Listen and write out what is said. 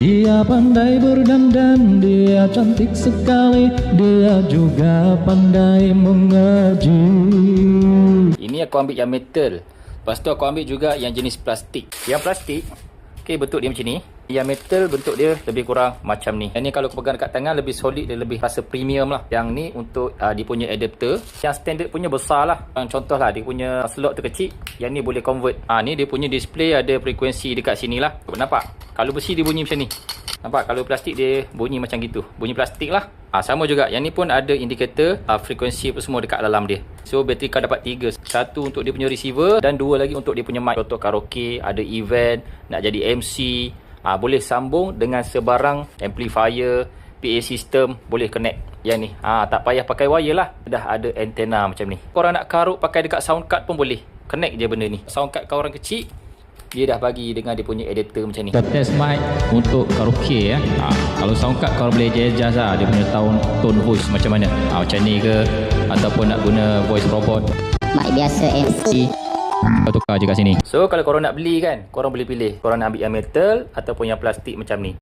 Dia pandai berdandan, dia cantik sekali, dia juga pandai mengaji. Ini aku ambil yang metal. Lepas tu aku ambil juga yang jenis plastik. Yang plastik, okay, bentuk dia macam ni. Yang metal bentuk dia lebih kurang macam ni. Yang ni kalau aku pegang dekat tangan lebih solid, dia lebih rasa premium lah. Yang ni untuk dia punya adapter. Yang standard punya besar lah. Contoh lah, dia punya slot tu kecil. Yang ni boleh convert. Ni dia punya display ada frekuensi dekat sini lah. Nampak? Kalau besi dia bunyi macam ni. Nampak? Kalau plastik dia bunyi macam gitu. Bunyi plastik lah. Sama juga. Yang ni pun ada indikator frekuensi apa semua dekat dalam dia. So bateri kau dapat 3. Satu untuk dia punya receiver dan 2 lagi untuk dia punya mic. Contoh karaoke, ada event, nak jadi MC. Boleh sambung dengan sebarang amplifier, PA system, boleh connect yang ni. Tak payah pakai wire lah. Dah ada antena macam ni. Korang nak karut pakai dekat sound card pun boleh. Connect je benda ni. Sound card kau orang kecil, dia dah bagi dengan dia punya adapter macam ni. Kita test mic untuk karaoke ya. Kalau sound card kau boleh adjust lah. Dia punya tone voice macam mana. Macam ni ke, ataupun nak guna voice robot. Mic biasa MC. Kau tukar je kat sini. So kalau korang nak beli kan, korang boleh pilih. Korang nak ambil yang metal ataupun yang plastik macam ni.